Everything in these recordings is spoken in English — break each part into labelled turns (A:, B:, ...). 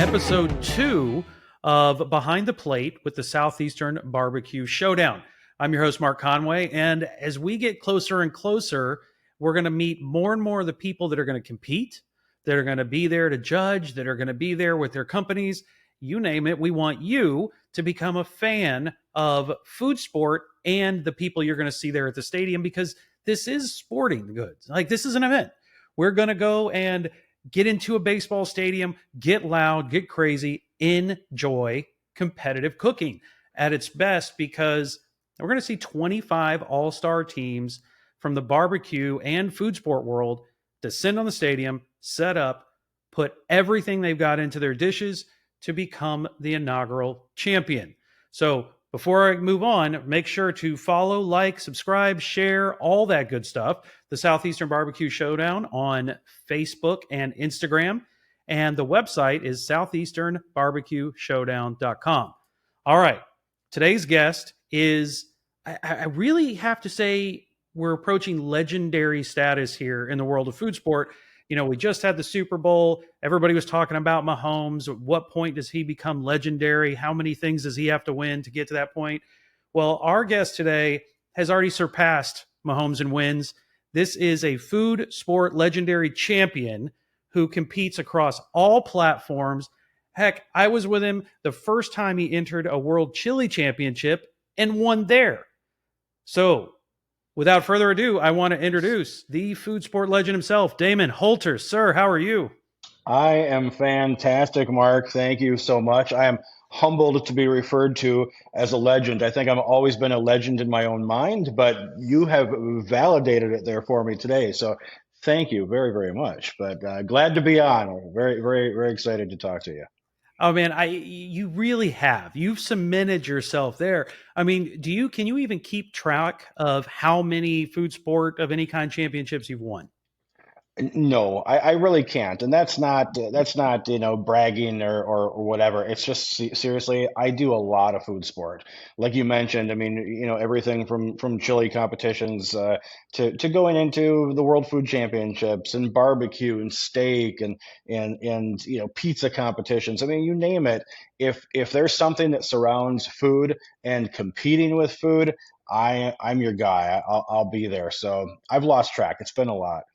A: episode 2 of Behind the Plate with the Southeastern BBQ Showdown. I'm your host, Mark Conway, and as we get closer and closer, we're going to meet more and more of the people that are going to compete, that are going to be there to judge, that are going to be there with their companies. You name it, we want you to become a fan of FoodSport and the people you're going to see there at the stadium, because this is sporting goods. Like, this is an event. We're going to go and get into a baseball stadium, get loud, get crazy, enjoy competitive cooking at its best, because we're going to see 25 all-star teams from the barbecue and food sport world descend on the stadium, set up, put everything they've got into their dishes to become the inaugural champion. So before I move on, make sure to follow, like, subscribe, share, all that good stuff. The Southeastern BBQ Showdown on Facebook and Instagram. And the website is southeasternbarbecueshowdown.com. All right. Today's guest is, I really have to say, we're approaching legendary status here in the world of food sport. You know, we just had the Super Bowl. Everybody was talking about Mahomes. At what point does he become legendary? How many things does he have to win to get to that point? Well, our guest today has already surpassed Mahomes in wins. This is a food sport legendary champion who competes across all platforms. Heck, I was with him the first time he entered a World Chili Championship and won there. So, without further ado, I want to introduce the food sport legend himself, Damon Holter. Sir, how are you?
B: I am fantastic, Mark. Thank you so much. I am humbled to be referred to as a legend. I think I've always been a legend in my own mind, but you have validated it there for me today. So thank you very, very much. But glad to be on. Very, very, very excited to talk to you.
A: Oh man, you really have. You've cemented yourself there. I mean, can you even keep track of how many food sport of any kind championships you've won?
B: No, I really can't, and that's not bragging or whatever. It's just seriously, I do a lot of food sport, like you mentioned. I mean, everything from chili competitions to going into the World Food Championships and barbecue and steak and pizza competitions. I mean, you name it. If there's something that surrounds food and competing with food, I'm your guy. I'll be there. So I've lost track. It's been a lot.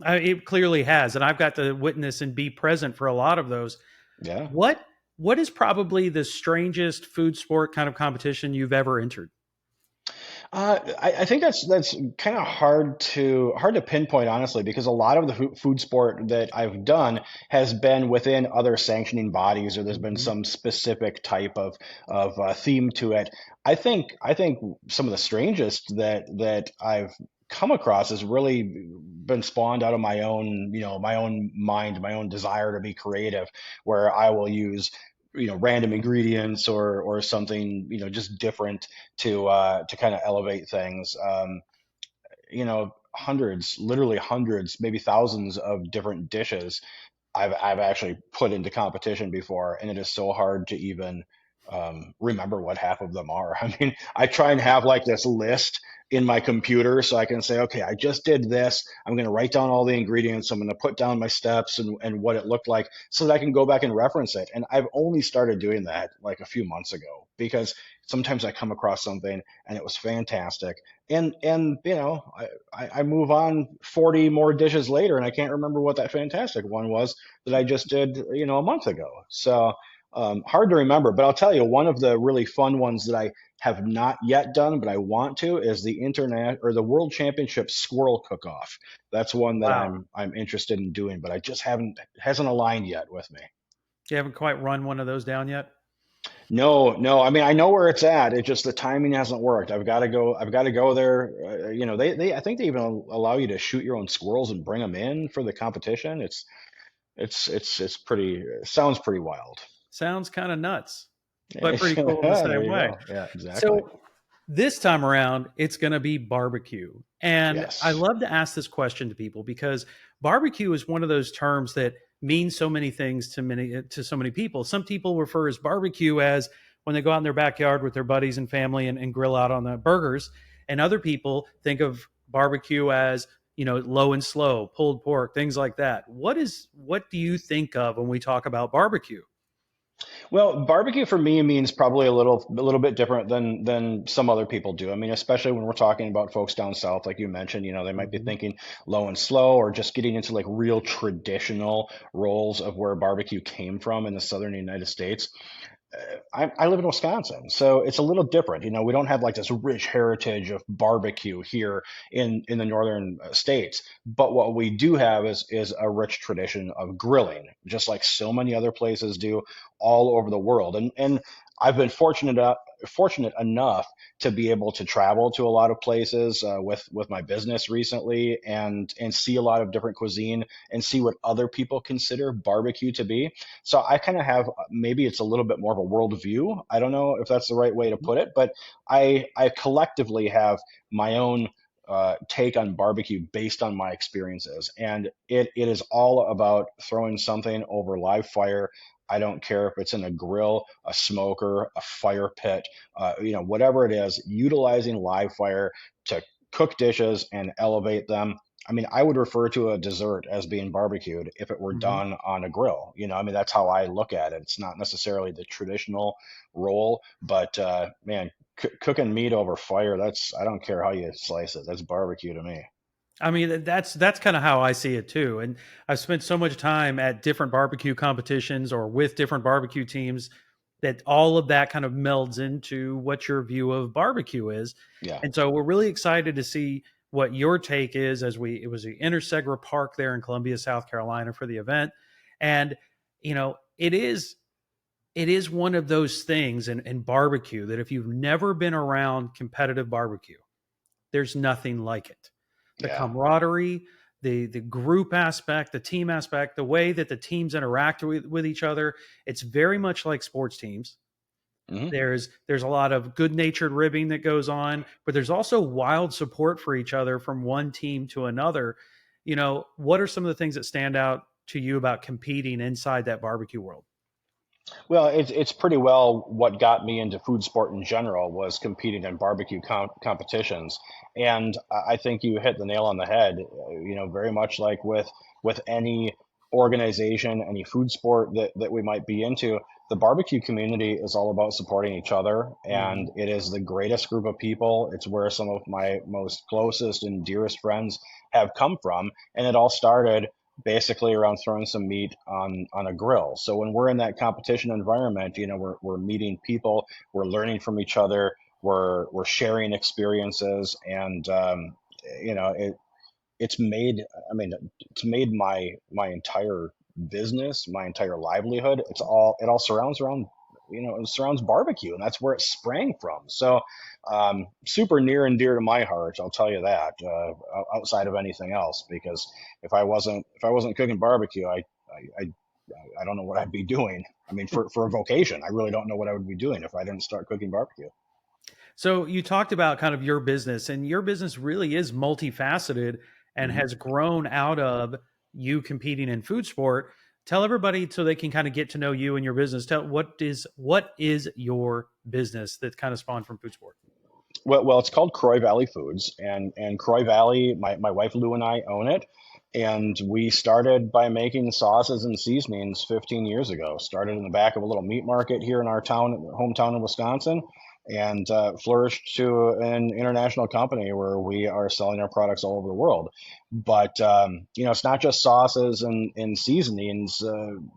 A: It clearly has, and I've got to witness and be present for a lot of those.
B: Yeah.
A: What is probably the strangest food sport kind of competition you've ever entered?
B: I think that's kind of hard to pinpoint, honestly, because a lot of the food sport that I've done has been within other sanctioning bodies, or there's been
A: Mhm.
B: some specific type of theme to it. I think some of the strangest that I've come across has really been spawned out of my own mind, my own desire to be creative, where I will use random ingredients or something just different to kind of elevate things. Hundreds, literally hundreds, maybe thousands of different dishes I've actually put into competition before, and it is so hard to even remember what half of them are. I mean, I try and have like this list in my computer so I can say, okay, I just did this. I'm going to write down all the ingredients. I'm going to put down my steps and what it looked like so that I can go back and reference it. And I've only started doing that like a few months ago, because sometimes I come across something and it was fantastic. And I move on 40 more dishes later and I can't remember what that fantastic one was that I just did, a month ago. So hard to remember, but I'll tell you, one of the really fun ones that I have not yet done, but I want to, is the internet or the World Championship Squirrel Cook-Off. That's one that
A: Wow.
B: I'm interested in doing, but I just hasn't aligned yet with me.
A: You haven't quite run one of those down yet?
B: No, no. I mean, I know where it's at. It just the timing hasn't worked. I've got to go. I've got to go there. I think they even allow you to shoot your own squirrels and bring them in for the competition. It's pretty. Sounds pretty wild.
A: Sounds kind of nuts, but pretty cool in the
B: There
A: same
B: you
A: way.
B: go. Yeah, exactly.
A: So this time around, it's going to be barbecue. And I
B: Yes.
A: love to ask this question to people because barbecue is one of those terms that means so many things to so many people. Some people refer as barbecue as when they go out in their backyard with their buddies and family and grill out on the burgers. And other people think of barbecue as, low and slow, pulled pork, things like that. What do you think of when we talk about barbecue?
B: Well, barbecue for me means probably a little bit different than some other people do. I mean, especially when we're talking about folks down south, like you mentioned, they might be
A: Hmm.
B: thinking low and slow, or just getting into like real traditional roles of where barbecue came from in the southern United States. I live in Wisconsin, so it's a little different. We don't have like this rich heritage of barbecue here in the northern states. But what we do have is a rich tradition of grilling, just like so many other places do all over the world. And I've been fortunate enough to be able to travel to a lot of places with my business recently, and see a lot of different cuisine and see what other people consider barbecue to be. So I kind of have, maybe it's a little bit more of a worldview. I don't know if that's the right way to put it, but I collectively have my own take on barbecue based on my experiences, and it is all about throwing something over live fire. I don't care if it's in a grill, a smoker, a fire pit, whatever it is, utilizing live fire to cook dishes and elevate them. I mean, I would refer to a dessert as being barbecued if it were
A: Hmm.
B: done on a grill. I mean, that's how I look at it. It's not necessarily the traditional role, but man, cooking meat over fire, I don't care how you slice it. That's barbecue to me.
A: I mean, that's kind of how I see it too. And I've spent so much time at different barbecue competitions or with different barbecue teams that all of that kind of melds into what your view of barbecue is.
B: Yeah.
A: And so we're really excited to see what your take is as it was the Inner Segra Park there in Columbia, South Carolina for the event. And it is one of those things in barbecue that if you've never been around competitive barbecue, there's nothing like it. The
B: Yeah.
A: camaraderie, the group aspect, the team aspect, the way that the teams interact with each other, it's very much like sports teams.
B: Hmm.
A: There's a lot of good natured ribbing that goes on, but there's also wild support for each other from one team to another. What are some of the things that stand out to you about competing inside that barbecue world?
B: Well, it's pretty well what got me into food sport in general was competing in barbecue competitions, and I think you hit the nail on the head. Very much like with any organization, any food sport that we might be into, the barbecue community is all about supporting each other,
A: Hmm.
B: and it is the greatest group of people. It's where some of my most closest and dearest friends have come from, and it all started basically around throwing some meat on a grill. So when we're in that competition environment, we're meeting people, we're learning from each other, we're sharing experiences, and it's made, I mean, it's made my entire business, my entire livelihood. It all surrounds around, it surrounds barbecue, and that's where it sprang from. So super near and dear to my heart, I'll tell you that, outside of anything else, because if I wasn't cooking barbecue, I don't know what I'd be doing. I mean, for a vocation, I really don't know what I would be doing if I didn't start cooking barbecue.
A: So you talked about kind of your business, and your business really is multifaceted and
B: Mhm.
A: has grown out of you competing in food sport. Tell everybody so they can kind of get to know you and your business. Tell what is your business that kind of spawned from food sport?
B: Well, it's called Croy Valley Foods, and Croy Valley, my wife Lou and I own it, and we started by making sauces and seasonings 15 years ago. Started in the back of a little meat market here in our hometown in Wisconsin, and flourished to an international company where we are selling our products all over the world. But it's not just sauces and seasonings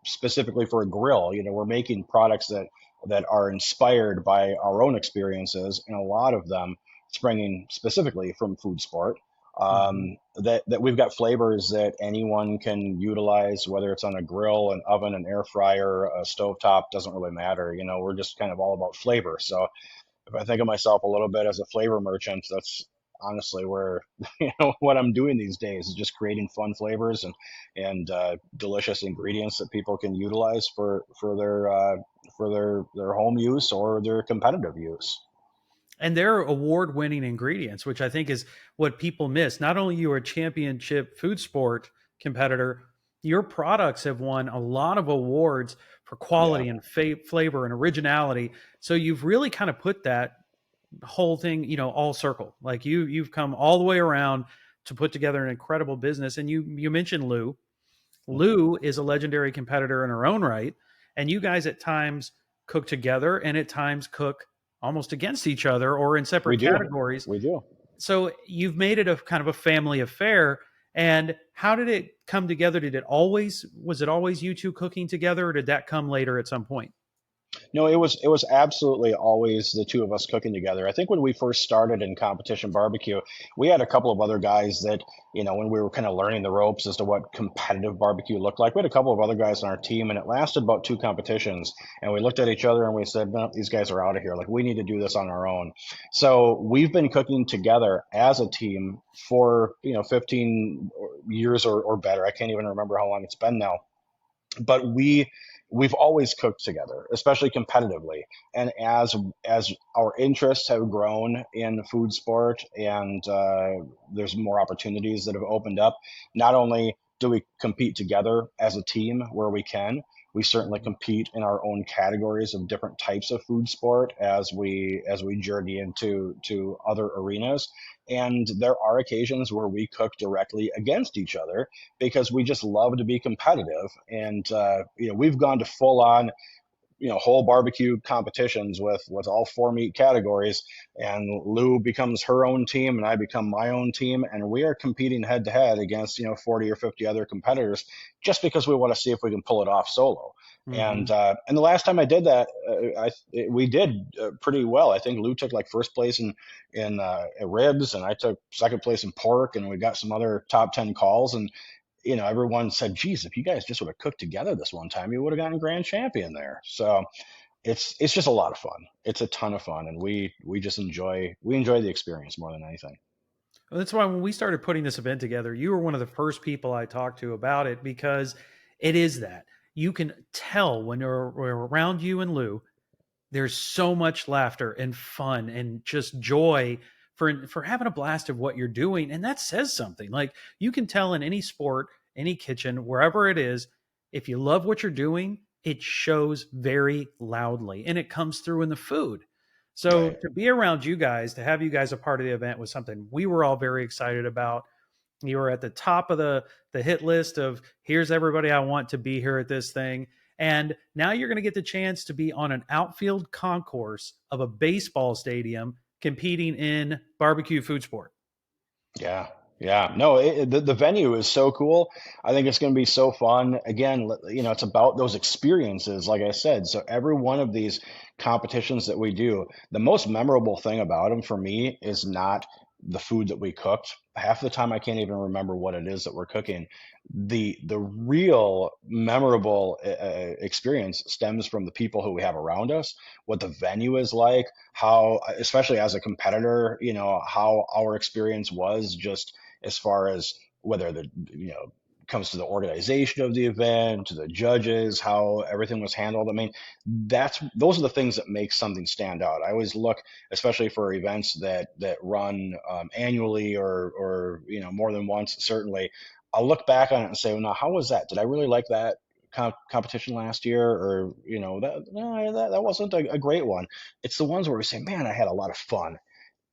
B: specifically for a grill. We're making products that are inspired by our own experiences, and a lot of them springing specifically from food sport.
A: Hmm.
B: That we've got flavors that anyone can utilize, whether it's on a grill, an oven, an air fryer, a stovetop, doesn't really matter. We're just kind of all about flavor. So if I think of myself a little bit as a flavor merchant, that's honestly where what I'm doing these days is just creating fun flavors and delicious ingredients that people can utilize for their home use or their competitive use.
A: And they're award-winning ingredients, which I think is what people miss. Not only you are a championship food sport competitor, your products have won a lot of awards for
B: Yeah.
A: quality and flavor and originality. So you've really kind of put that whole thing, all circle. Like you've come all the way around to put together an incredible business. And you mentioned Lou. Lou is a legendary competitor in her own right, and you guys at times cook together and at times cook almost against each other or in
B: We
A: separate
B: do.
A: categories.
B: We do.
A: So you've made it a kind of a family affair. And how did it come together? Was it always you two cooking together, or did that come later at some point?
B: No, it was absolutely always the two of us cooking together. I think when we first started in competition barbecue, we had a couple of other guys that, when we were kind of learning the ropes as to what competitive barbecue looked like, we had a couple of other guys on our team, and it lasted about two competitions. And we looked at each other and we said, no, these guys are out of here. Like, we need to do this on our own. So we've been cooking together as a team for, 15 years or better. I can't even remember how long it's been now, but we've always cooked together, especially competitively. And as our interests have grown in food sport, and there's more opportunities that have opened up, not only do we compete together as a team where we can, we certainly compete in our own categories of different types of food sport as we journey into other arenas. And there are occasions where we cook directly against each other because we just love to be competitive. And we've gone to full on whole barbecue competitions with all four meat categories, and Lou becomes her own team and I become my own team, and we are competing head to head against 40 or 50 other competitors just because we want to see if we can pull it off solo.
A: Mm-hmm.
B: And the last time I did that, we did pretty well. I think Lou took like first place in ribs, and I took second place in pork, and we got some other top 10 calls. And everyone said, geez, if you guys just would have cooked together this one time, you would have gotten grand champion there. So it's just a lot of fun. It's a ton of fun. And we just enjoy the experience more than anything.
A: Well, that's why when we started putting this event together, you were one of the first people I talked to about it, because it is that you can tell when we're around you and Lou, there's so much laughter and fun and just joy for having a blast of what you're doing. And that says something. Like, you can tell in any sport, any kitchen, wherever it is, if you love what you're doing, it shows very loudly and it comes through in the food. So
B: Right.
A: to be around you guys, to have you guys a part of the event, was something we were all very excited about. You were at the top of the hit list of, here's everybody I want to be here at this thing. And now you're going to get the chance to be on an outfield concourse of a baseball stadium competing in barbecue food sport.
B: Yeah. Yeah. No, the venue is so cool. I think it's going to be so fun. Again, it's about those experiences, like I said. So every one of these competitions that we do, the most memorable thing about them for me is not the food that we cooked. Half the time I can't even remember what it is that we're cooking. The real memorable experience stems from the people who we have around us, what the venue is like, how, especially as a competitor, how our experience was, just as far as whether the comes to the organization of the event, to the judges, how everything was handled. I mean, those are the things that make something stand out. I always look, especially for events that run annually or more than once. Certainly, I'll look back on it and say, well, now how was that? Did I really like that competition last year? Or that no, that wasn't a great one. It's the ones where we say, man, I had a lot of fun.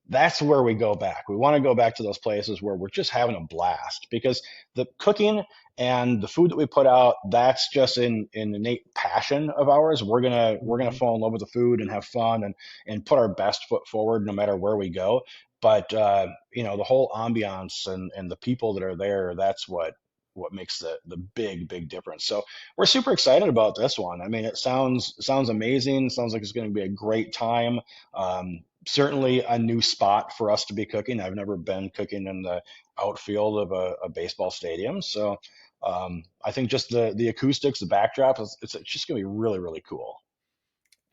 B: That's where we go back. We want to go back to those places where we're just having a blast, because the cooking and the food that we put out, that's just in innate passion of ours. We're gonna
A: Mhm.
B: fall in love with the food and have fun and put our best foot forward no matter where we go. But the whole ambiance and the people that are there, that's what makes the big difference. So we're super excited about this one. I mean, it sounds amazing. Sounds like it's going to be a great time. Certainly a new spot for us to be cooking. I've never been cooking in the outfield of a baseball stadium. So I think just the acoustics, the backdrop, it's just going to be really, really cool.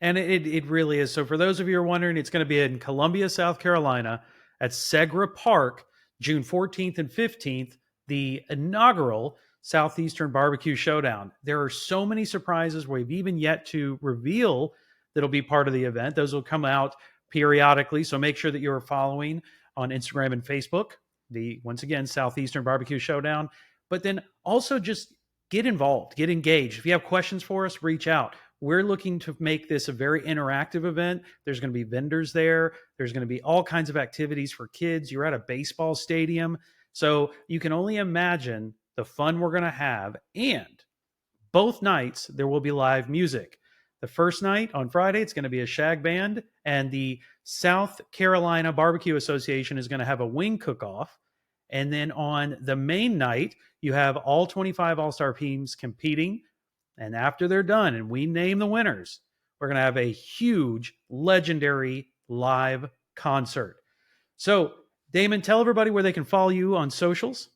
A: And it really is. So for those of you who are wondering, it's going to be in Columbia, South Carolina at Segra Park, June 14th and 15th, the inaugural Southeastern BBQ Showdown. There are so many surprises we've even yet to reveal that'll be part of the event. Those will come out periodically. So make sure that you're following on Instagram and Facebook, the, once again, Southeastern BBQ Showdown. But then also just get involved, get engaged. If you have questions for us, reach out. We're looking to make this a very interactive event. There's going to be vendors there. There's going to be all kinds of activities for kids. You're at a baseball stadium. So you can only imagine the fun we're going to have. And both nights, there will be live music. The first night on Friday, it's going to be a shag band, and the South Carolina Barbecue Association is going to have a wing cook-off. And then on the main night, you have all 25 All-Star teams competing. And after they're done and we name the winners, we're going to have a huge, legendary live concert. So, Damon, tell everybody where they can follow you on socials.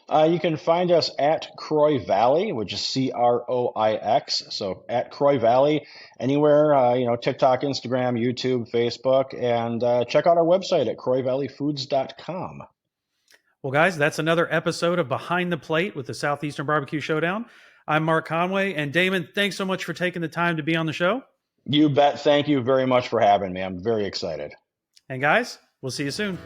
B: You can find us at Croy Valley, which is Croix. So at Croy Valley, anywhere, TikTok, Instagram, YouTube, Facebook, and check out our website at CroyValleyFoods.com.
A: Well, guys, that's another episode of Behind the Plate with the Southeastern BBQ Showdown. I'm Mark Conway, and Damon, thanks so much for taking the time to be on the show.
B: You bet. Thank you very much for having me. I'm very excited.
A: And guys, we'll see you soon.